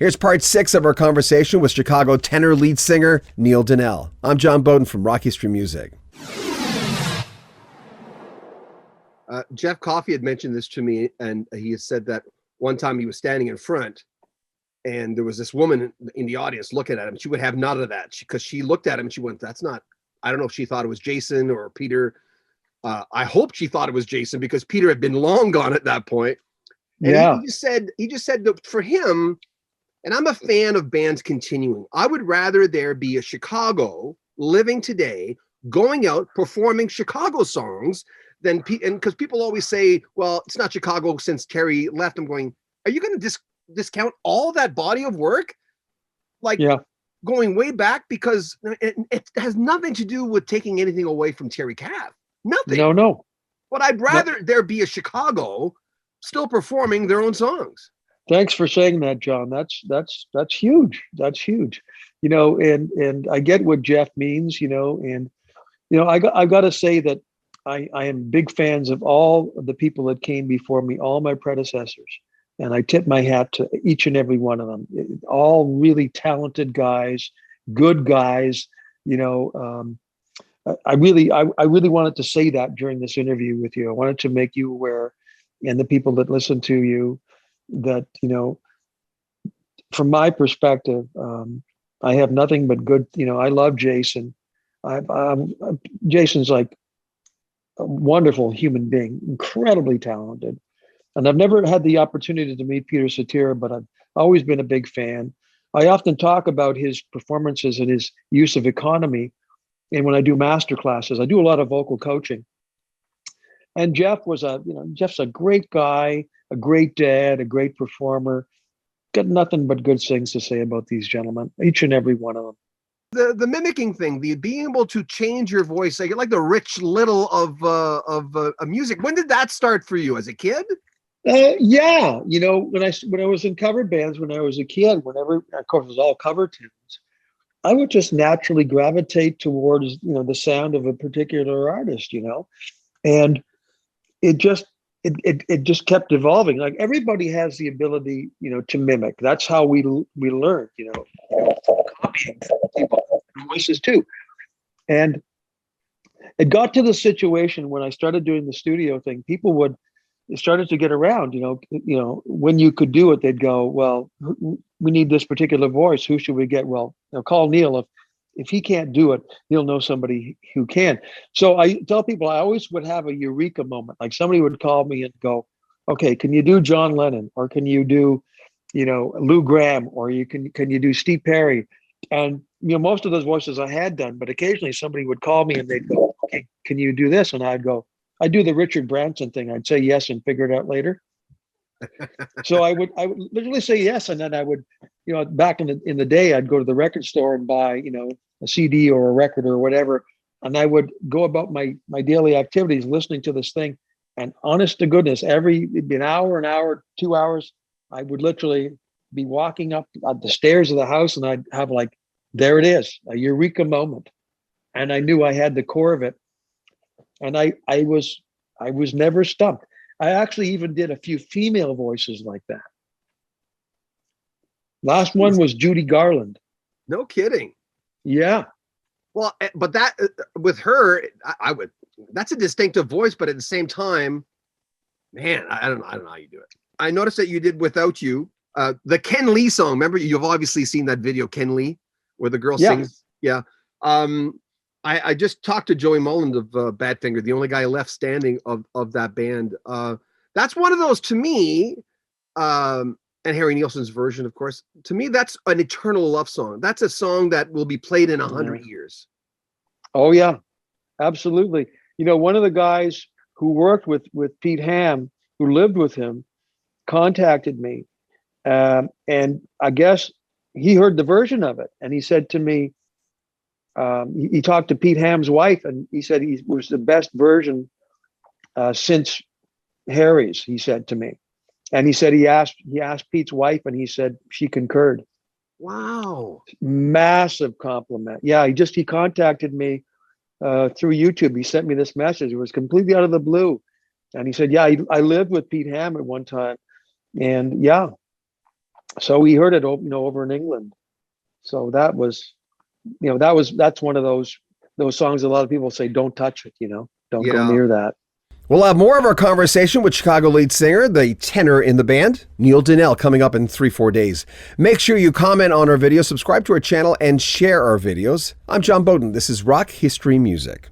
Here's part 6 of our conversation with Chicago tenor lead singer Neil Donell. I'm John Beaudin from Rocky Street Music. Jeff Coffey had mentioned this to me, and he has said that one time he was standing in front and there was this woman in the audience looking at him. She would have none of that because she looked at him and she went, that's not, I don't know if she thought it was Jason or Peter. I hope she thought it was Jason because Peter had been long gone at that point. And yeah. he just said that for him, and I'm a fan of bands continuing. I would rather there be a Chicago living today, going out, performing Chicago songs than, and because people always say, well, it's not Chicago since Terry left. I'm going, are you going to discount all that body of work? Like going way back, because it has nothing to do with taking anything away from Terry Kath. Nothing. No. But I'd rather there be a Chicago still performing their own songs. Thanks for saying that, John. That's huge. That's huge. You know, and I get what Jeff means, you know, and, you know, I got to say that I am big fans of all of the people that came before me, all my predecessors. And I tip my hat to each and every one of them. All really talented guys, good guys, you know. I really wanted to say that during this interview with you. I wanted to make you aware, and the people that listen to you, that, you know, from my perspective, I have nothing but good, you know, I love Jason. Jason's like a wonderful human being, incredibly talented. And I've never had the opportunity to meet Peter Cetera, but I've always been a big fan. I often talk about his performances and his use of economy. And when I do master classes, I do a lot of vocal coaching. And Jeff's a great guy, a great dad, a great performer. Got nothing but good things to say about these gentlemen, each and every one of them. The mimicking thing, the being able to change your voice, like the Rich Little of music. When did that start for you, as a kid? Yeah, you know, when I was in cover bands when I was a kid, whenever, of course, it was all cover tunes, I would just naturally gravitate towards, you know, the sound of a particular artist, you know, and it just kept evolving. Like, everybody has the ability, you know, to mimic. That's how we learn, you know, copying people voices too. And it got to the situation when I started doing the studio thing, it started to get around, you know, when you could do it, they'd go, well, we need this particular voice. Who should we get? Well, call Neil. If he can't do it, he'll know somebody who can. So I tell people I always would have a eureka moment. Like, somebody would call me and go, okay, can you do John Lennon? Or can you do, you know, Lou Gramm? Or can you do Steve Perry? And, you know, most of those voices I had done, but occasionally somebody would call me and they'd go, okay, can you do this? And I'd go, I do the Richard Branson thing. I'd say yes and figure it out later. So I would literally say yes, and then I would, you know, back in the day, I'd go to the record store and buy, you know, a CD or a record or whatever, and I would go about my daily activities, listening to this thing. And honest to goodness, it'd be an hour, 2 hours, I would literally be walking up the stairs of the house, and I'd have, like, there it is, a eureka moment, and I knew I had the core of it. And I was never stumped. I actually even did a few female voices like that. Last one was Judy Garland. No kidding. Yeah. Well, but that with her, I would. That's a distinctive voice, but at the same time, man, I don't know how you do it. I noticed that you did Without You, the Ken Lee song. Remember, you've obviously seen that video, Ken Lee, where the girl sings. Yeah. I just talked to Joey Mullen of Badfinger, the only guy left standing of that band. That's one of those, to me, and Harry Nilsson's version, of course. To me, that's an eternal love song. That's a song that will be played in 100 years. Oh, yeah, absolutely. You know, one of the guys who worked with Pete Ham, who lived with him, contacted me. And I guess he heard the version of it. And he said to me, he talked to Pete Ham's wife, and he said he was the best version since Harry's, he said to me. And he said he asked Pete's wife, and he said she concurred. Wow. Massive compliment. Yeah, he contacted me through YouTube. He sent me this message. It was completely out of the blue. And he said, yeah, I lived with Pete Ham at one time. And yeah, So we heard it, over in England. So that's one of those songs a lot of people say, don't touch it, don't go near that. We'll have more of our conversation with Chicago lead singer, the tenor in the band, Neil Donell, coming up in 3-4 days. Make sure you comment on our video, subscribe to our channel, and share our videos. I'm John Beaudin. This is Rock History Music.